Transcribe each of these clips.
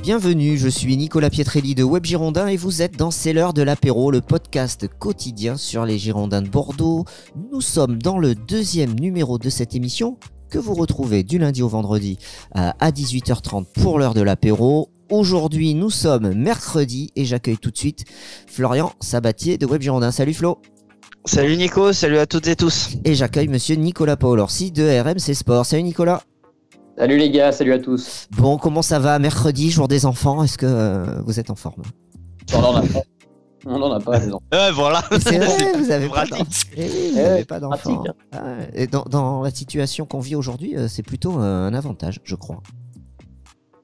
Bienvenue, je suis Nicolas Pietrelli de Web Girondin et vous êtes dans C'est l'heure de l'apéro, le podcast quotidien sur les Girondins de Bordeaux. Nous sommes dans le 2e numéro de cette émission que vous retrouvez du lundi au vendredi à 18h30 pour l'heure de l'apéro. Aujourd'hui, nous sommes mercredi et j'accueille tout de suite Florian Sabatier de Web Girondin. Salut Flo. Salut Nico, salut à toutes et tous. Et j'accueille monsieur Nicolas Paolorsi de RMC Sport. Salut Nicolas. Salut les gars, salut à tous. Bon, comment ça va mercredi, jour des enfants? Est-ce que vous êtes en forme? On n'en a pas. On n'en a pas des enfants. Voilà. C'est vrai, vous avez pas Pratique. d'enfants. Vous n'avez pas d'enfants. Pratique. Et dans la situation qu'on vit aujourd'hui, c'est plutôt un avantage, je crois.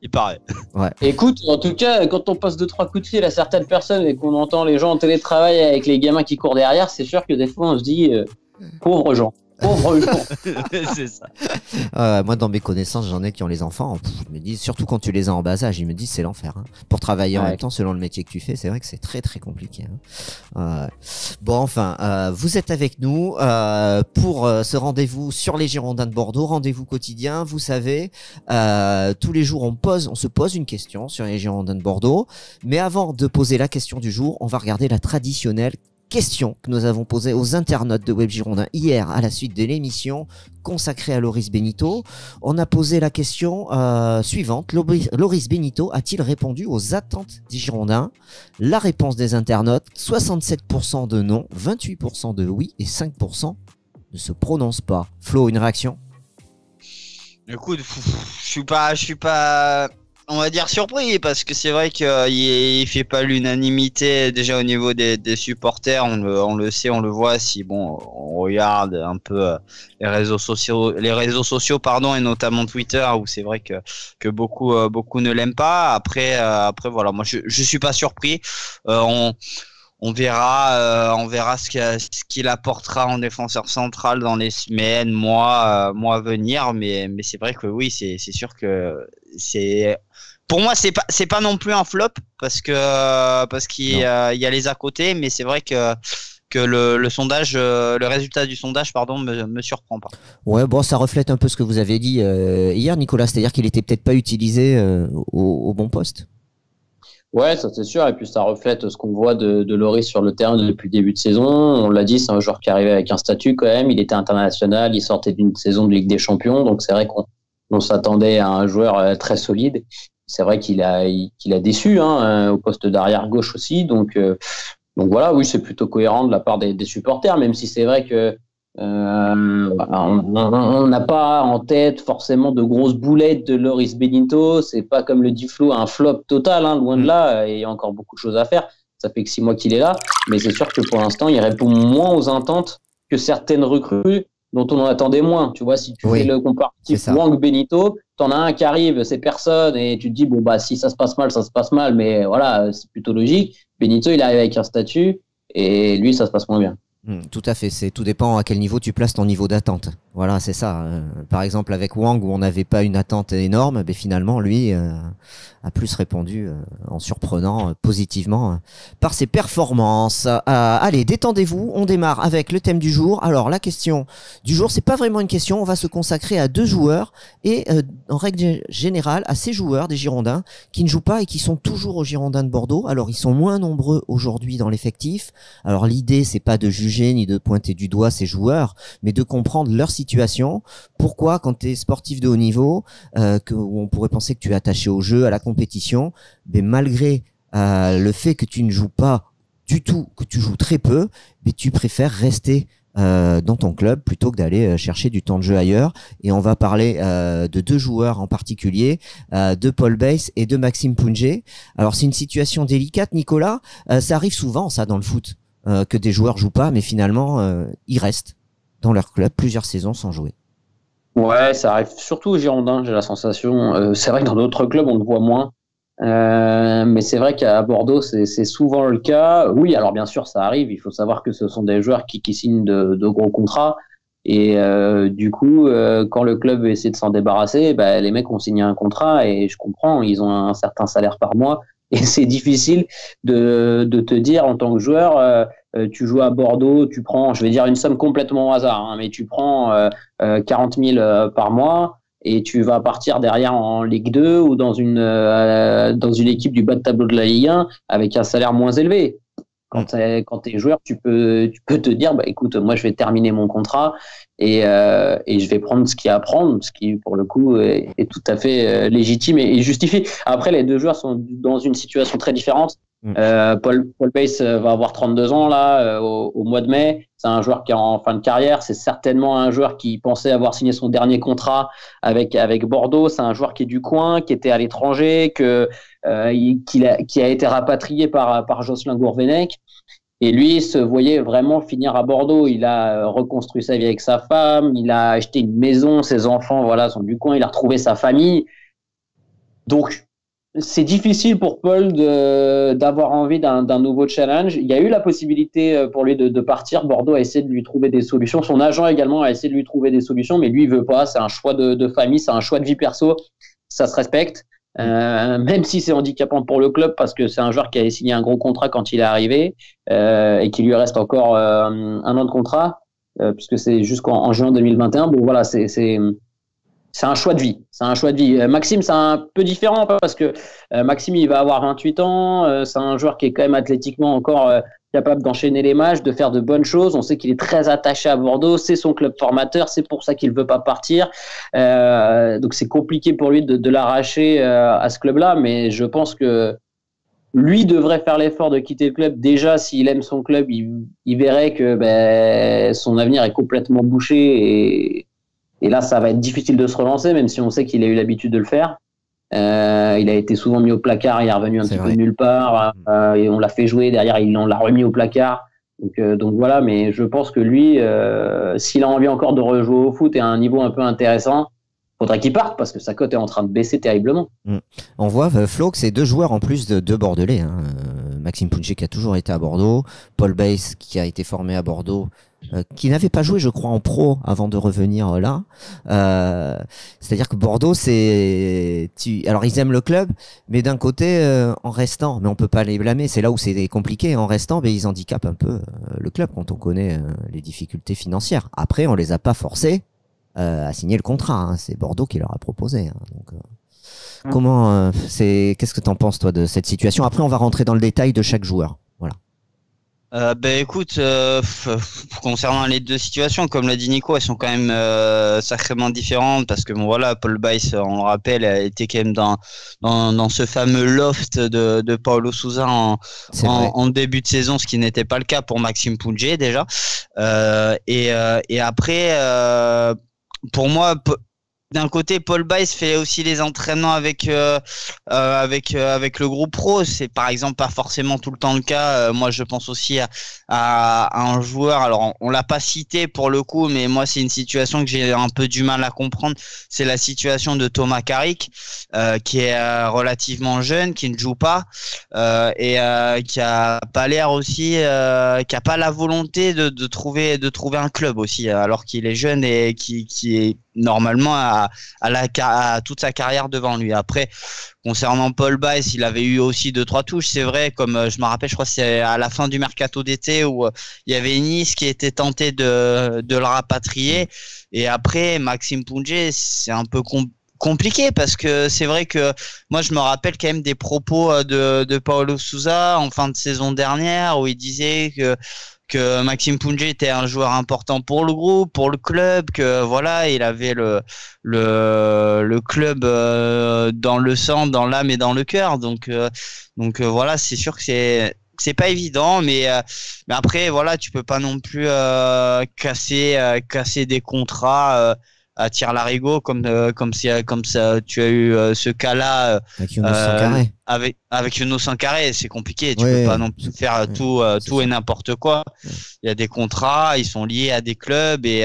Il paraît. Ouais. Écoute, en tout cas, quand on passe 2-3 coups de fil à certaines personnes et qu'on entend les gens en télétravail avec les gamins qui courent derrière, c'est sûr que des fois on se dit pauvres gens. Pauvres gens. C'est ça. Moi, dans mes connaissances, j'en ai qui ont les enfants. Ils me disent, surtout quand tu les as en bas âge, ils me disent c'est l'enfer. Hein. Pour travailler en même temps, selon le métier que tu fais, c'est vrai que c'est très très compliqué. Hein. Bon, enfin, vous êtes avec nous pour ce rendez-vous sur les Girondins de Bordeaux, rendez-vous quotidien. Vous savez, tous les jours, on se pose une question sur les Girondins de Bordeaux. Mais avant de poser la question du jour, on va regarder la traditionnelle question que nous avons posée aux internautes de Web Girondin hier à la suite de l'émission consacrée à Loris Benito. On a posé la question suivante. Loris Benito a-t-il répondu aux attentes des Girondins? La réponse des internautes, 67% de non, 28% de oui et 5% ne se prononce pas. Flo, une réaction? Écoute, je suis pas, on va dire surpris parce que c'est vrai qu'il fait pas l'unanimité déjà au niveau des supporters. On le sait, on le voit. Si bon, on regarde un peu les réseaux sociaux, pardon, et notamment Twitter où c'est vrai que beaucoup ne l'aiment pas. Après voilà, moi je suis pas surpris. On verra ce qu'il apportera en défenseur central dans les semaines, mois à venir. Mais c'est vrai que oui, c'est sûr que pour moi c'est pas non plus un flop parce qu'il y a les à côté, mais c'est vrai que le sondage, le résultat du sondage, pardon, me surprend pas. Ouais, bon, ça reflète un peu ce que vous avez dit hier, Nicolas, c'est-à-dire qu'il était peut-être pas utilisé au bon poste. Ouais, ça c'est sûr. Et puis ça reflète ce qu'on voit de Loris sur le terrain depuis le début de saison. On l'a dit, c'est un joueur qui arrivait avec un statut quand même. Il était international, il sortait d'une saison de Ligue des Champions. Donc c'est vrai qu'on s'attendait à un joueur très solide. C'est vrai qu'il a déçu au poste d'arrière gauche aussi. Donc voilà, oui, c'est plutôt cohérent de la part des supporters, même si c'est vrai que on n'a pas en tête forcément de grosses boulettes de Loris Benito. C'est pas comme le dit Flo, un flop total, loin de là. Et il y a encore beaucoup de choses à faire. Ça fait que 6 mois qu'il est là, mais c'est sûr que pour l'instant, il répond moins aux attentes que certaines recrues dont on en attendait moins. Tu vois, si tu fais le comparatif Wang-Benito, t'en as un qui arrive, c'est personne, et tu te dis, bon, bah, si ça se passe mal, ça se passe mal, mais voilà, c'est plutôt logique. Benito, il arrive avec un statut, et lui, ça se passe moins bien. Tout à fait, tout dépend à quel niveau tu places ton niveau d'attente. Voilà, c'est ça. Par exemple, avec Wang, où on n'avait pas une attente énorme, mais finalement, lui a plus répondu en surprenant positivement par ses performances. Allez, détendez-vous, on démarre avec le thème du jour. Alors, la question du jour, c'est pas vraiment une question, on va se consacrer à 2 joueurs et en règle générale à ces joueurs des Girondins qui ne jouent pas et qui sont toujours aux Girondins de Bordeaux. Alors, ils sont moins nombreux aujourd'hui dans l'effectif. Alors, l'idée, c'est pas de juger ni de pointer du doigt ces joueurs, mais de comprendre leur situation. Pourquoi, quand tu es sportif de haut niveau, où on pourrait penser que tu es attaché au jeu, à la compétition, mais malgré le fait que tu ne joues pas du tout, que tu joues très peu, mais tu préfères rester dans ton club plutôt que d'aller chercher du temps de jeu ailleurs. Et on va parler de 2 joueurs en particulier, de Paul Bass et de Maxime Pounget. Alors c'est une situation délicate, Nicolas. Ça arrive souvent, ça, dans le foot. Que des joueurs jouent pas, mais finalement ils restent dans leur club plusieurs saisons sans jouer. Ouais, ça arrive surtout aux Girondins, j'ai la sensation. C'est vrai que dans d'autres clubs on le voit moins, mais c'est vrai qu'à Bordeaux c'est souvent le cas. Oui, alors bien sûr ça arrive. Il faut savoir que ce sont des joueurs qui signent de gros contrats et du coup quand le club essaie de s'en débarrasser, les mecs ont signé un contrat et je comprends, ils ont un certain salaire par mois. Et c'est difficile de te dire en tant que joueur, tu joues à Bordeaux, tu prends, je vais dire une somme complètement au hasard, hein, mais tu prends 40 000 par mois et tu vas partir derrière en Ligue 2 ou dans une équipe du bas de tableau de la Ligue 1 avec un salaire moins élevé. Quand t'es joueur, tu peux te dire, bah écoute, moi je vais terminer mon contrat et je vais prendre ce qu'il y a à prendre, ce qui pour le coup est tout à fait légitime et justifié. Après, les deux joueurs sont dans une situation très différente. Paul Bass va avoir 32 ans là au mois de mai. C'est un joueur qui est en fin de carrière. C'est certainement un joueur qui pensait avoir signé son dernier contrat avec Bordeaux. C'est un joueur qui est du coin, qui était à l'étranger, qui a été rapatrié par Jocelyn Gourvenec. Et lui se voyait vraiment finir à Bordeaux. Il a reconstruit sa vie avec sa femme. Il a acheté une maison. Ses enfants, voilà, sont du coin. Il a retrouvé sa famille. Donc c'est difficile pour Paul d'avoir envie d'un nouveau challenge. Il y a eu la possibilité pour lui de partir. Bordeaux a essayé de lui trouver des solutions. Son agent également a essayé de lui trouver des solutions, mais lui, il veut pas. C'est un choix de famille, c'est un choix de vie perso. Ça se respecte, même si c'est handicapant pour le club parce que c'est un joueur qui avait signé un gros contrat quand il est arrivé et qu'il lui reste encore un an de contrat puisque c'est jusqu'en juin 2021. Bon, voilà, c'est un choix de vie. C'est un choix de vie. Maxime, c'est un peu différent parce que Maxime, il va avoir 28 ans. C'est un joueur qui est quand même athlétiquement encore capable d'enchaîner les matchs, de faire de bonnes choses. On sait qu'il est très attaché à Bordeaux. C'est son club formateur. C'est pour ça qu'il ne veut pas partir. Donc, c'est compliqué pour lui de l'arracher à ce club-là. Mais je pense que lui devrait faire l'effort de quitter le club. Déjà, s'il aime son club, il verrait que son avenir est complètement bouché et là, ça va être difficile de se relancer, même si on sait qu'il a eu l'habitude de le faire. Il a été souvent mis au placard, il est revenu un petit peu de nulle part, et on l'a fait jouer, derrière on l'a remis au placard. Donc voilà, mais je pense que lui, s'il a envie encore de rejouer au foot et à un niveau un peu intéressant, faudrait qu'il parte parce que sa cote est en train de baisser terriblement. On voit, Flo, que c'est deux joueurs en plus de Bordelais. Hein. Maxime Punché qui a toujours été à Bordeaux, Paul Bass qui a été formé à Bordeaux, qui n'avait pas joué, je crois, en pro avant de revenir là. C'est-à-dire que Bordeaux, alors ils aiment le club, mais d'un côté, en restant, mais on peut pas les blâmer. C'est là où c'est compliqué. En restant, ils handicapent un peu le club quand on connaît les difficultés financières. Après, on les a pas forcés à signer le contrat. Hein. C'est Bordeaux qui leur a proposé. Hein. Donc, qu'est-ce que t'en penses toi de cette situation? Après, on va rentrer dans le détail de chaque joueur. Voilà. Écoute, concernant les deux situations, comme l'a dit Nico, elles sont quand même sacrément différentes parce que bon voilà, Paul Bass, on le rappelle, était quand même dans ce fameux loft de Paulo Sousa en début de saison, ce qui n'était pas le cas pour Maxime Punché déjà. Et après, pour moi, d'un côté, Paul Bass fait aussi les entraînements avec le groupe pro. C'est par exemple pas forcément tout le temps le cas. Moi, je pense aussi à un joueur. Alors, on l'a pas cité pour le coup, mais moi, c'est une situation que j'ai un peu du mal à comprendre. C'est la situation de Thomas Carrick, qui est relativement jeune, qui ne joue pas et qui a pas l'air aussi, qui a pas la volonté de trouver un club aussi, alors qu'il est jeune et qui est normalement à toute sa carrière devant lui. Après, concernant Paul Bass, il avait eu aussi 2-3 touches, c'est vrai, comme je me rappelle, je crois que c'est à la fin du mercato d'été où il y avait Nice qui était tenté de le rapatrier. Et après, Maxime Punché, c'est un peu compliqué parce que c'est vrai que moi je me rappelle quand même des propos de Paulo Sousa en fin de saison dernière où il disait que Maxime Punché était un joueur important pour le groupe, pour le club, que voilà, il avait le club dans le sang, dans l'âme et dans le cœur. Donc voilà, c'est sûr que c'est pas évident, mais après voilà, tu peux pas non plus casser des contrats à tir larigot comme ça tu as eu ce cas-là avec Younous Sankaré, c'est compliqué, tu peux pas non plus faire tout et n'importe quoi. Il y a des contrats, ils sont liés à des clubs et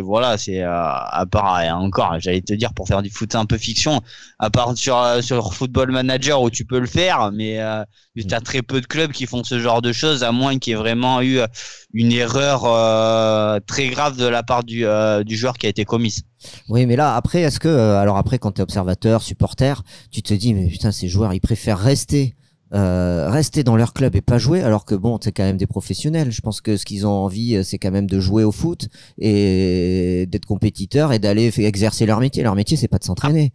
voilà, c'est à part encore, j'allais te dire pour faire du foot un peu fiction, à part sur Football Manager où tu peux le faire, mais tu as très peu de clubs qui font ce genre de choses à moins qu'il y ait vraiment eu une erreur très grave de la part du joueur qui a été commise. Oui, mais là, après, quand t'es observateur, supporter, tu te dis, mais putain, ces joueurs, ils préfèrent rester rester dans leur club et pas jouer, alors que bon, c'est quand même des professionnels. Je pense que ce qu'ils ont envie, c'est quand même de jouer au foot et d'être compétiteurs et d'aller exercer leur métier. Leur métier, c'est pas de s'entraîner.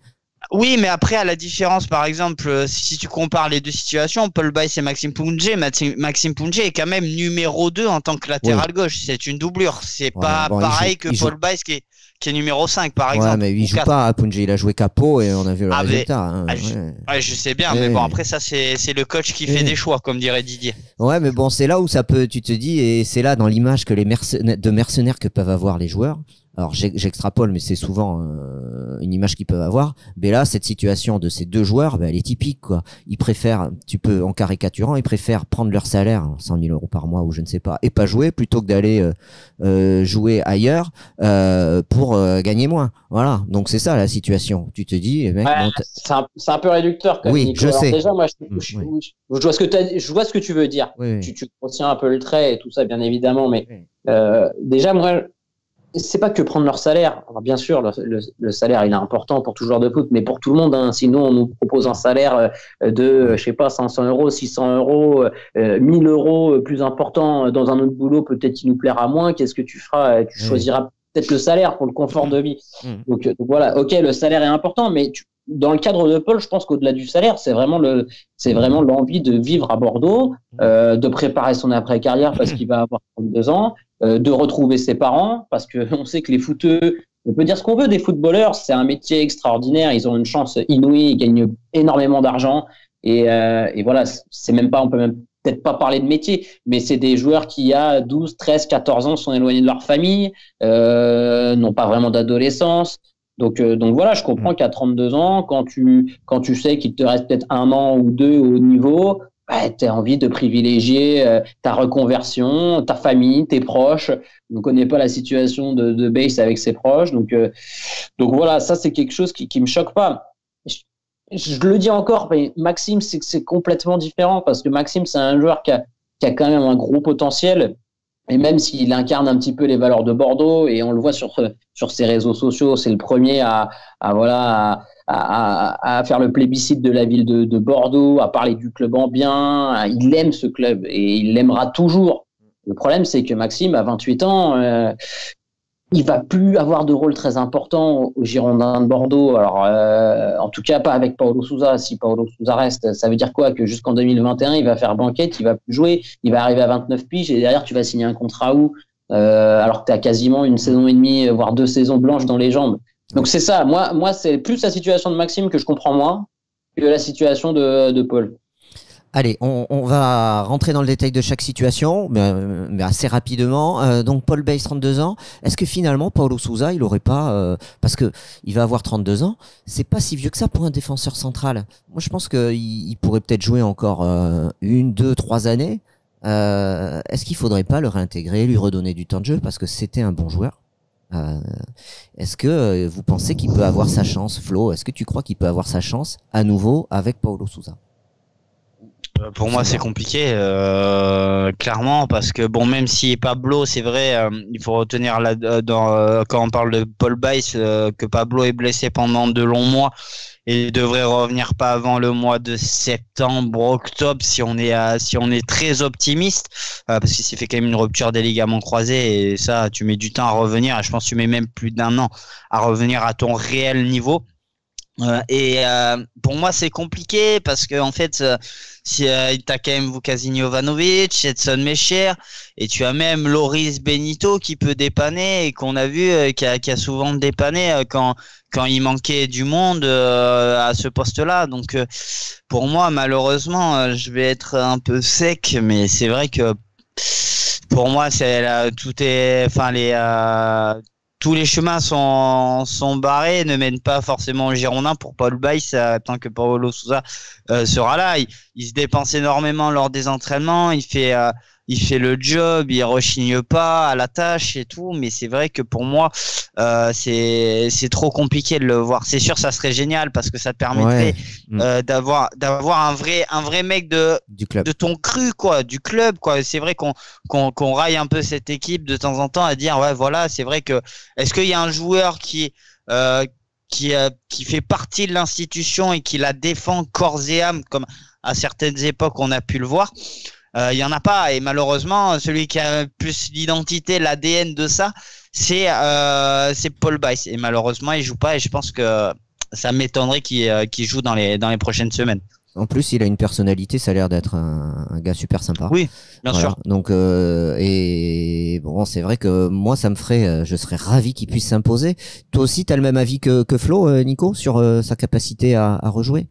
Oui, mais après, à la différence, par exemple, si tu compares les deux situations, Paul Bice et Maxime Pounjé, Maxime Pounjé est quand même numéro 2 en tant que latéral gauche. C'est une doublure. C'est pas bon, pareil que Paul Bice qui est numéro 5, par exemple. Ouais, mais il joue pas à Punjé. Il a joué Capo et on a vu le résultat. Hein. Ouais, je sais bien, mais bon, après, ça, c'est le coach qui fait des choix, comme dirait Didier. Ouais, mais bon, c'est là où ça peut, tu te dis, et c'est là dans l'image que les mercenaires que peuvent avoir les joueurs. Alors j'extrapole, mais c'est souvent une image qu'ils peuvent avoir. Mais là, cette situation de ces deux joueurs, elle est typique, quoi. Ils préfèrent, en caricaturant, ils préfèrent prendre leur salaire, 100 000 € par mois ou je ne sais pas, et pas jouer plutôt que d'aller jouer ailleurs pour gagner moins. Voilà. Donc c'est ça la situation. Tu te dis, mec, c'est un peu réducteur. Quand oui, Nico. je Alors, sais. Déjà, moi, je vois je vois ce que tu veux dire. Oui. Tu retiens un peu le trait et tout ça, bien évidemment, mais déjà, moi. C'est pas que prendre leur salaire. Alors bien sûr, le salaire, il est important pour tout joueur de foot, mais pour tout le monde. Hein. Sinon, on nous propose un salaire de, je sais pas, 500 €, 600 €, 1000 € plus important dans un autre boulot. Peut-être qu'il nous plaira moins. Qu'est-ce que tu feras? Tu choisiras peut-être le salaire pour le confort de vie. Donc voilà, ok, le salaire est important, mais dans le cadre de Paul, je pense qu'au-delà du salaire, c'est vraiment l'envie de vivre à Bordeaux, de préparer son après-carrière parce qu'il va avoir 32 ans. De retrouver ses parents, parce que on sait que les footeux, on peut dire ce qu'on veut des footballeurs, c'est un métier extraordinaire, ils ont une chance inouïe, ils gagnent énormément d'argent, et voilà, c'est même pas, on peut même peut-être pas parler de métier, mais c'est des joueurs qui, à 12, 13, 14 ans, sont éloignés de leur famille, n'ont pas vraiment d'adolescence. Donc voilà, je comprends qu'à 32 ans, quand tu sais qu'il te reste peut-être 1 an ou 2 au niveau, tu as envie de privilégier ta reconversion, ta famille, tes proches. On ne connaît pas la situation de Bass avec ses proches. Donc voilà, ça, c'est quelque chose qui me choque pas. Je le dis encore, mais Maxime, c'est complètement différent parce que Maxime, c'est un joueur qui a quand même un gros potentiel. Et même s'il incarne un petit peu les valeurs de Bordeaux, et on le voit sur ses réseaux sociaux, c'est le premier à faire le plébiscite de la ville de Bordeaux, à parler du club en bien. Il aime ce club et il l'aimera toujours. Le problème, c'est que Maxime, à 28 ans, il va plus avoir de rôle très important aux Girondins de Bordeaux. Alors, en tout cas, pas avec Paulo Sousa. Si Paulo Sousa reste, ça veut dire quoi? Que jusqu'en 2021, il va faire banquette, il va plus jouer, il va arriver à 29 piges et derrière, tu vas signer un contrat où alors que tu as quasiment 1 saison et demie, voire 2 saisons blanches dans les jambes. Donc c'est ça. Moi, c'est plus la situation de Maxime que je comprends moins que la situation de Paul. Allez, on va rentrer dans le détail de chaque situation, mais assez rapidement. Donc Paul Bass, 32 ans. Est-ce que finalement Paulo Sousa, il aurait pas, parce que il va avoir 32 ans, c'est pas si vieux que ça pour un défenseur central. Moi, je pense qu'il pourrait peut-être jouer encore 1, 2, 3 années. Est-ce qu'il faudrait pas le réintégrer, lui redonner du temps de jeu parce que c'était un bon joueur? Est-ce que vous pensez qu'il peut avoir sa chance, Flo? Est-ce que tu crois qu'il peut avoir sa chance à nouveau avec Paulo Sousa? Pour moi, c'est compliqué, clairement, parce que bon, même si Pablo, c'est vrai, il faut retenir là, quand on parle de Paul Bice, que Pablo est blessé pendant de longs mois et devrait revenir pas avant le mois de septembre, octobre, si on est très optimiste, parce qu'il s'est fait quand même une rupture des ligaments croisés et ça, tu mets du temps à revenir. Et je pense que tu mets même plus d'1 an à revenir à ton réel niveau. Pour moi, c'est compliqué parce que en fait, si t'as quand même Vukasin Jovanovic, Edson Mecher, et tu as même Loris Benito qui peut dépanner et qu'on a vu qui a souvent dépanné quand il manquait du monde à ce poste-là. Donc pour moi, malheureusement, je vais être un peu sec, mais c'est vrai que pour moi, tous les chemins sont barrés, ne mènent pas forcément au Girondin pour Paul Bice tant que Paulo Sousa sera là. Il se dépense énormément lors des entraînements, il fait le job, il rechigne pas à la tâche et tout, mais c'est vrai que pour moi c'est trop compliqué de le voir. C'est sûr, ça serait génial parce que ça te permettrait d'avoir un vrai mec de ton cru, quoi, du club, quoi. C'est vrai qu'on raille un peu cette équipe de temps en temps à dire ouais, voilà, c'est vrai que est-ce qu'il y a un joueur qui qui fait partie de l'institution et qui la défend corps et âme, comme à certaines époques on a pu le voir. Il y en a pas, et malheureusement celui qui a plus l'identité, l'ADN de ça, c'est Paul Bice, et malheureusement il joue pas, et je pense que ça m'étonnerait qu'il joue dans les prochaines semaines. En plus, il a une personnalité, ça a l'air d'être un gars super sympa. Oui, bien sûr. Donc, et bon, c'est vrai que moi, je serais ravi qu'il puisse s'imposer. Toi aussi, t'as le même avis que Flo, Nico, sur sa capacité à rejouer?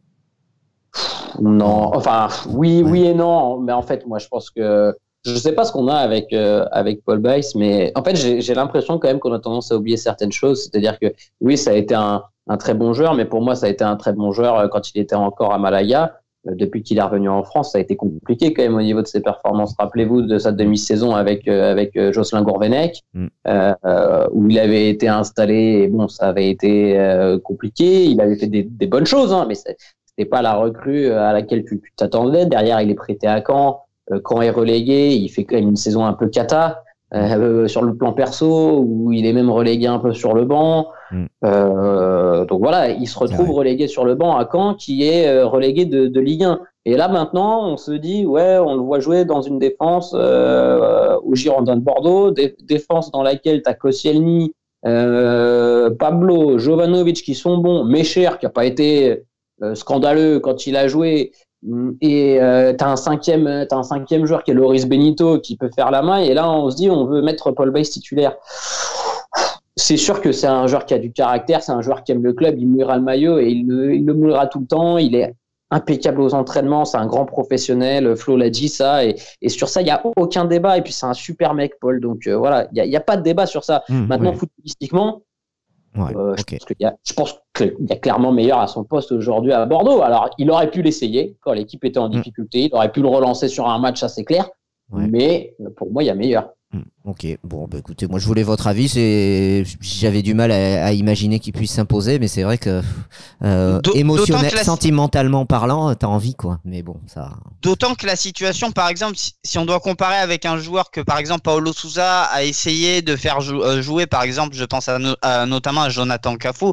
Non, enfin, oui et non. Mais en fait, moi, je pense que je sais pas ce qu'on a avec Paul Bice, mais en fait, j'ai l'impression quand même qu'on a tendance à oublier certaines choses. C'est-à-dire que oui, ça a été un très bon joueur, mais pour moi, ça a été un très bon joueur quand il était encore à Malaga. Depuis qu'il est revenu en France, ça a été compliqué quand même au niveau de ses performances. Rappelez-vous de sa demi-saison avec Jocelyn Gourvenec, où il avait été installé. Et bon, ça avait été compliqué. Il avait fait des bonnes choses, hein, mais c'était pas la recrue à laquelle tu t'attendais. Derrière, il est prêté à Caen. Caen est relégué. Il fait quand même une saison un peu cata. Sur le plan perso, où il est même relégué un peu sur le banc. Donc voilà, il se retrouve relégué sur le banc à Caen, qui est relégué de Ligue 1. Et là maintenant, on se dit, ouais, on le voit jouer dans une défense au Girondins de Bordeaux, défense dans laquelle tu as Koscielny, Pablo, Jovanovic qui sont bons, Mecher qui n'a pas été scandaleux quand il a joué. Et t'as un cinquième joueur qui est Loris Benito qui peut faire la main, et là on se dit on veut mettre Paul Bice titulaire. C'est sûr que c'est un joueur qui a du caractère, c'est un joueur qui aime le club, il mouillera le maillot et il le mouillera tout le temps. Il est impeccable aux entraînements, c'est un grand professionnel, Flo l'a dit ça, et sur ça il n'y a aucun débat, et puis c'est un super mec Paul, donc voilà, il n'y a pas de débat sur ça. Maintenant footballistiquement, je pense qu'il y a clairement meilleur à son poste aujourd'hui à Bordeaux. Alors, il aurait pu l'essayer quand l'équipe était en difficulté. Il aurait pu le relancer sur un match, ça c'est clair. Mais pour moi, il y a meilleur. Ok, bon, bah, écoutez, moi je voulais votre avis. J'avais du mal à imaginer qu'il puisse s'imposer, mais c'est vrai que sentimentalement parlant, t'as envie, quoi. Mais bon, ça. D'autant que la situation, par exemple, si on doit comparer avec un joueur que, par exemple, Paulo Sousa a essayé de faire jouer, par exemple, je pense notamment à Jonathan Cafu.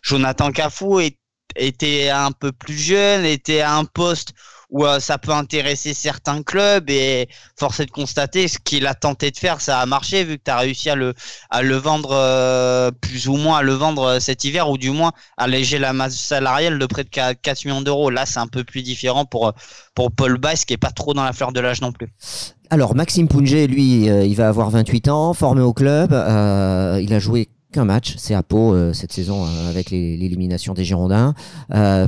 Jonathan Cafu était un peu plus jeune, était à un poste où ça peut intéresser certains clubs, et force est de constater ce qu'il a tenté de faire, ça a marché, vu que tu as réussi à le vendre plus ou moins, à le vendre cet hiver, ou du moins alléger la masse salariale de près de 4 millions d'euros. Là, c'est un peu plus différent pour Paul Bice, qui est pas trop dans la fleur de l'âge non plus. Alors, Maxime Pounget, lui, il va avoir 28 ans, formé au club, il a joué qu'un match, c'est à Pau cette saison avec l'élimination des Girondins.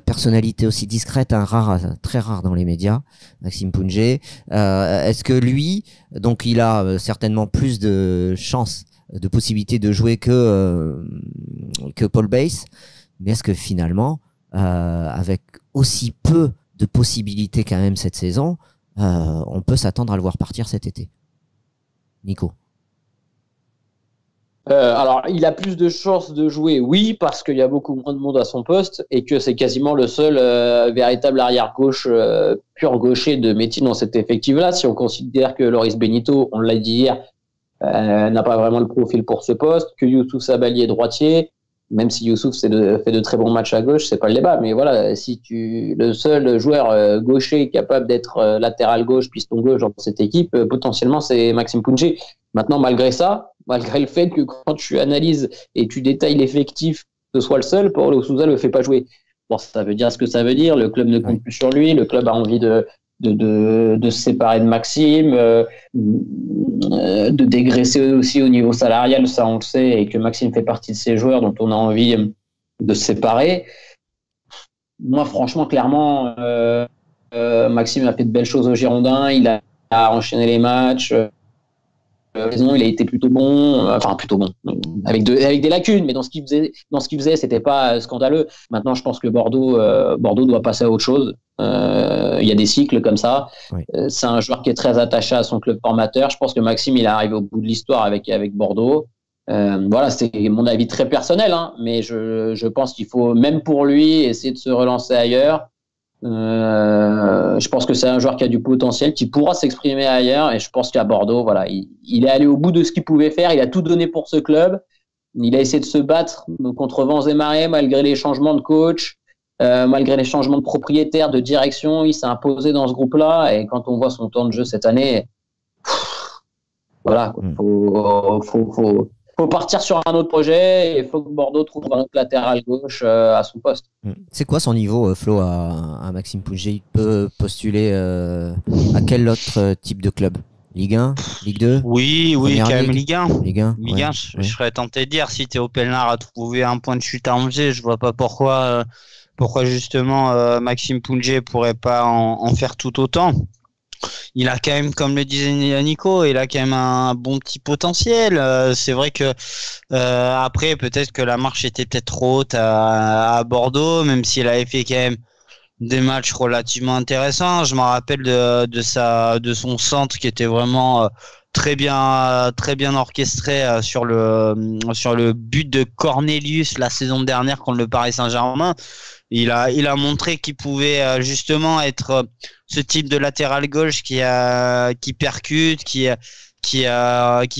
Personnalité aussi discrète, très rare dans les médias, Maxime Pounget. Est-ce que lui, donc il a certainement plus de chances, de possibilités de jouer que Paul Bice, mais est-ce que finalement, avec aussi peu de possibilités quand même cette saison, on peut s'attendre à le voir partir cet été? Nico? Alors, il a plus de chances de jouer, oui, parce qu'il y a beaucoup moins de monde à son poste et que c'est quasiment le seul véritable arrière-gauche pur gaucher de métier dans cet effectif-là. Si on considère que Loris Benito, on l'a dit hier, n'a pas vraiment le profil pour ce poste, que Youssouf Sabaly est droitier, même si Youssouf fait de très bons matchs à gauche, c'est pas le débat. Mais voilà, le seul joueur gaucher capable d'être latéral gauche, piston gauche dans cette équipe, potentiellement, c'est Maxime Pounget. Maintenant, malgré ça, malgré le fait que quand tu analyses et tu détailles l'effectif, ce soit le seul, Paulo Sousa le fait pas jouer. Bon, ça veut dire ce que ça veut dire. Le club ne compte plus sur lui. Le club a envie de se séparer de Maxime, de dégraisser aussi au niveau salarial, ça on le sait, et que Maxime fait partie de ces joueurs dont on a envie de se séparer. Moi, franchement, clairement, Maxime a fait de belles choses aux Girondins. Il a enchaîné les matchs. Il a été plutôt bon, avec des lacunes, mais dans ce qu'il faisait, c'était pas scandaleux. Maintenant, je pense que Bordeaux doit passer à autre chose. Il y a des cycles comme ça. Oui. C'est un joueur qui est très attaché à son club formateur. Je pense que Maxime, il est arrivé au bout de l'histoire avec Bordeaux. Voilà, c'est mon avis très personnel, hein, mais je pense qu'il faut, même pour lui, essayer de se relancer ailleurs. Je pense que c'est un joueur qui a du potentiel, qui pourra s'exprimer ailleurs, et je pense qu'à Bordeaux, voilà, il est allé au bout de ce qu'il pouvait faire, il a tout donné pour ce club. il a essayé de se battre contre vents et marées malgré les changements de coach, malgré les changements de propriétaire, de direction. Il s'est imposé dans ce groupe-là. Et quand on voit son temps de jeu cette année, voilà, faut partir sur un autre projet. Il faut que Bordeaux trouve un autre latéral gauche à son poste. C'est quoi son niveau, Flo, à Maxime Pouget? Il peut postuler à quel autre type de club? Ligue 1, Ligue 2? Oui, quand même Ligue 1. Ligue 1, Ligue 1, je serais tenté de dire, si Théo Pelnard a trouvé un point de chute à Angers, je vois pas pourquoi justement Maxime Pouget pourrait pas en faire tout autant. Il a quand même, comme le disait Nico, il a quand même un bon petit potentiel. C'est vrai que après, peut-être que la marche était peut-être trop haute à Bordeaux, même s'il avait fait quand même des matchs relativement intéressants. Je me rappelle de son centre qui était vraiment très bien orchestré sur le but de Cornelius la saison dernière contre le Paris Saint-Germain. Il a montré qu'il pouvait justement être ce type de latéral gauche qui percute, qui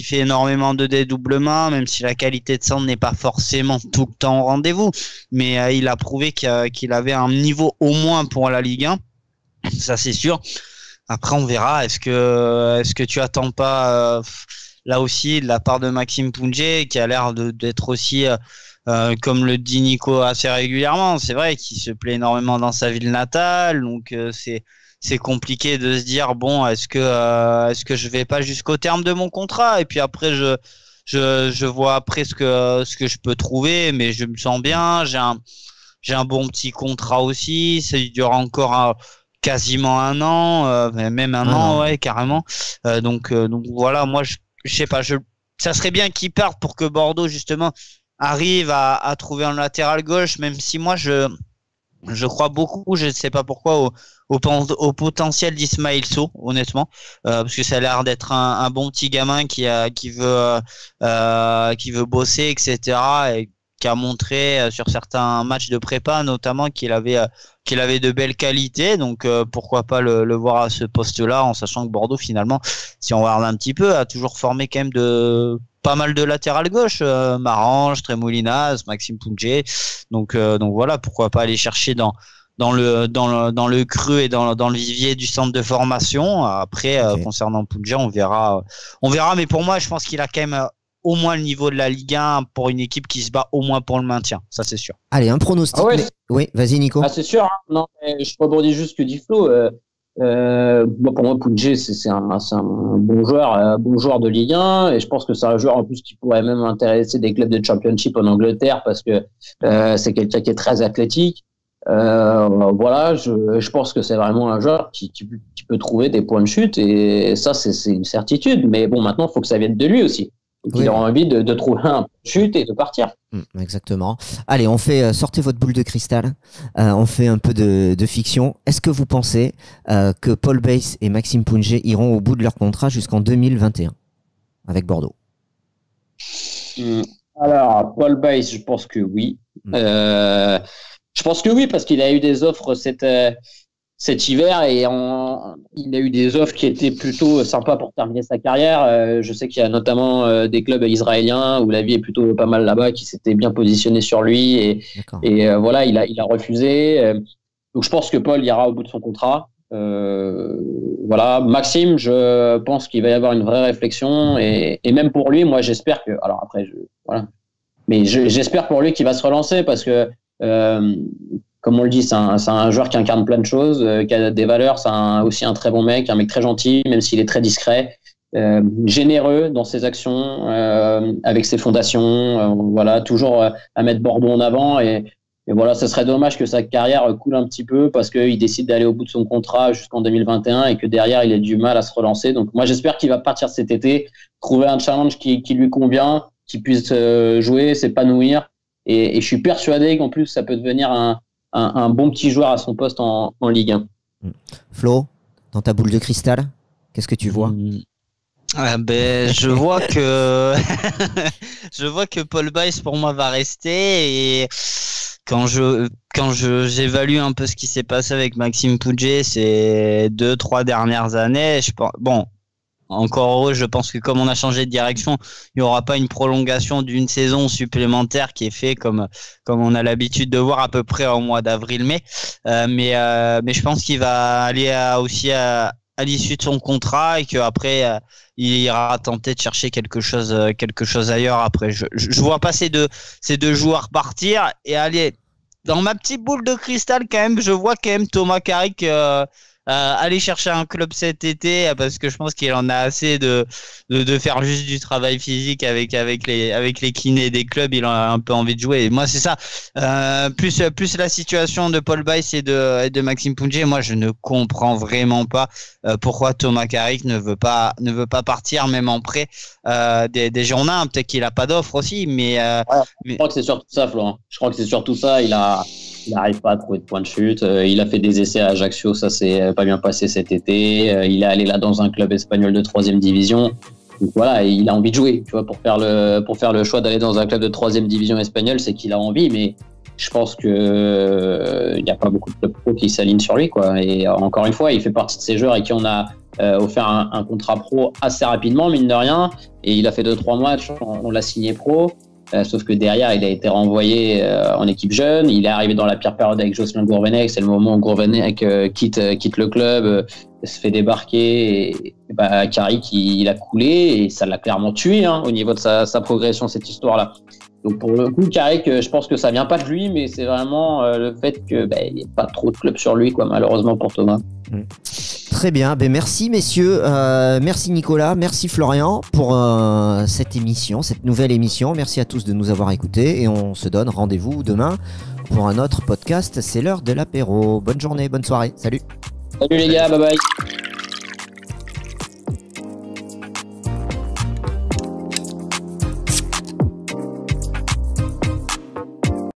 fait énormément de dédoublements, même si la qualité de centre n'est pas forcément tout le temps au rendez-vous. Mais il a prouvé qu'il avait un niveau au moins pour la Ligue 1. Ça, c'est sûr. Après, on verra. Est-ce que tu attends pas là aussi de la part de Maxime Pouget, qui a l'air d'être aussi comme le dit Nico assez régulièrement, c'est vrai qu'il se plaît énormément dans sa ville natale, donc c'est compliqué de se dire bon, est-ce que je vais pas jusqu'au terme de mon contrat, et puis après je vois après ce que je peux trouver, mais je me sens bien, j'ai un bon petit contrat aussi, ça dure encore quasiment un an, même un an, ouais, carrément. Donc voilà, moi je sais pas, ça serait bien qu'il parte pour que Bordeaux justement arrive à trouver un latéral gauche, même si moi je crois beaucoup, je ne sais pas pourquoi, au potentiel d'Ismaël Sow, honnêtement, parce que ça a l'air d'être un bon petit gamin qui veut bosser, etc., et qui a montré sur certains matchs de prépa notamment qu'il avait de belles qualités, donc pourquoi pas le voir à ce poste-là, en sachant que Bordeaux, finalement, si on regarde un petit peu, a toujours formé quand même pas mal de latéral gauche, Marange, Tremoulinas, Maxime Pouget, donc voilà, pourquoi pas aller chercher dans le creux et dans le vivier du centre de formation. Après, concernant Pouget, on verra, mais pour moi, je pense qu'il a quand même au moins le niveau de la Ligue 1 pour une équipe qui se bat au moins pour le maintien, ça c'est sûr. Allez, un pronostic. Ah ouais, oui, vas-y Nico. Ah, c'est sûr, hein. Non, je rebondis juste ce que dit Flo. Pour moi, Pouget, c'est un bon joueur de Ligue 1, et je pense que c'est un joueur en plus qui pourrait même intéresser des clubs de Championship en Angleterre, parce que c'est quelqu'un qui est très athlétique. Voilà, je pense que c'est vraiment un joueur qui peut trouver des points de chute, et ça c'est une certitude. Mais bon, maintenant il faut que ça vienne de lui aussi. Il aura envie de trouver un point de chute et de partir. Exactement. Allez, on fait sortez votre boule de cristal. On fait un peu de fiction. Est-ce que vous pensez que Paul Bass et Maxime Pouget iront au bout de leur contrat jusqu'en 2021 avec Bordeaux? Alors, Paul Bass, je pense que oui. Je pense que oui, parce qu'il a eu des offres cet hiver, et il a eu des offres qui étaient plutôt sympas pour terminer sa carrière. Je sais qu'il y a notamment des clubs israéliens où la vie est plutôt pas mal là-bas, qui s'étaient bien positionnés sur lui, et voilà, il a refusé. Donc je pense que Paul ira au bout de son contrat. Voilà, Maxime, je pense qu'il va y avoir une vraie réflexion, et même pour lui, moi j'espère que, alors après, voilà, mais j'espère pour lui qu'il va se relancer, parce que comme on le dit, c'est un joueur qui incarne plein de choses, qui a des valeurs. C'est aussi un très bon mec, un mec très gentil, même s'il est très discret, généreux dans ses actions, avec ses fondations, voilà, toujours à mettre Bordeaux en avant. Et voilà, ce serait dommage que sa carrière coule un petit peu, parce qu'il décide d'aller au bout de son contrat jusqu'en 2021, et que derrière, il ait du mal à se relancer. Donc moi, j'espère qu'il va partir cet été, trouver un challenge qui lui convient, qu'il puisse jouer, s'épanouir. Et je suis persuadé qu'en plus, ça peut devenir un bon petit joueur à son poste en Ligue 1. Flo, dans ta boule de cristal, qu'est-ce que tu vois? Je vois que je vois que Paul Bass pour moi va rester, et quand j'évalue un peu ce qui s'est passé avec Maxime Pouget ces 2-3 dernières années, je pense, bon, encore heureux. Je pense que comme on a changé de direction, il n'y aura pas une prolongation d'une saison supplémentaire qui est fait comme on a l'habitude de voir à peu près au mois d'avril-mai. Mais je pense qu'il va aller aussi à l'issue de son contrat et qu'après il ira tenter de chercher quelque chose ailleurs. Après, je vois pas ces deux joueurs partir et aller dans ma petite boule de cristal quand même. Je vois quand même Thomas Carrick aller chercher un club cet été parce que je pense qu'il en a assez de faire juste du travail physique avec les kinés des clubs. Il a un peu envie de jouer. Et moi, c'est ça. Plus la situation de Paul Bice et de Maxime Punje. Moi, je ne comprends vraiment pas pourquoi Thomas Carrick ne veut pas partir même en prêt des Girondins. Peut-être qu'il a pas d'offre aussi, mais je crois que c'est surtout ça, Florent. Je crois que c'est surtout ça. Il n'arrive pas à trouver de point de chute. Il a fait des essais à Ajaccio, ça s'est pas bien passé cet été. Il est allé là dans un club espagnol de 3e division. Donc voilà, il a envie de jouer. Tu vois, pour faire le choix d'aller dans un club de 3e division espagnole, c'est qu'il a envie. Mais je pense que il n'y a pas beaucoup de clubs pro qui s'alignent sur lui, quoi. Et encore une fois, il fait partie de ces joueurs à qui on a offert un contrat pro assez rapidement, mine de rien. Et il a fait 2-3 matchs, on l'a signé pro. Sauf que derrière, il a été renvoyé en équipe jeune. Il est arrivé dans la pire période avec Jocelyn Gourvenec. C'est le moment où Gourvenec quitte le club, se fait débarquer. Et Carrick, il a coulé et ça l'a clairement tué au niveau de sa progression, cette histoire-là. Donc pour le coup, Carrick, je pense que ça vient pas de lui, mais c'est vraiment le fait qu'il n'y ait pas trop de clubs sur lui, quoi, malheureusement pour Thomas. Très bien, merci messieurs, merci Nicolas, merci Florian pour cette nouvelle émission. Merci à tous de nous avoir écoutés et on se donne rendez-vous demain pour un autre podcast. C'est l'heure de l'apéro. Bonne journée, bonne soirée, salut. Salut les gars, bye bye.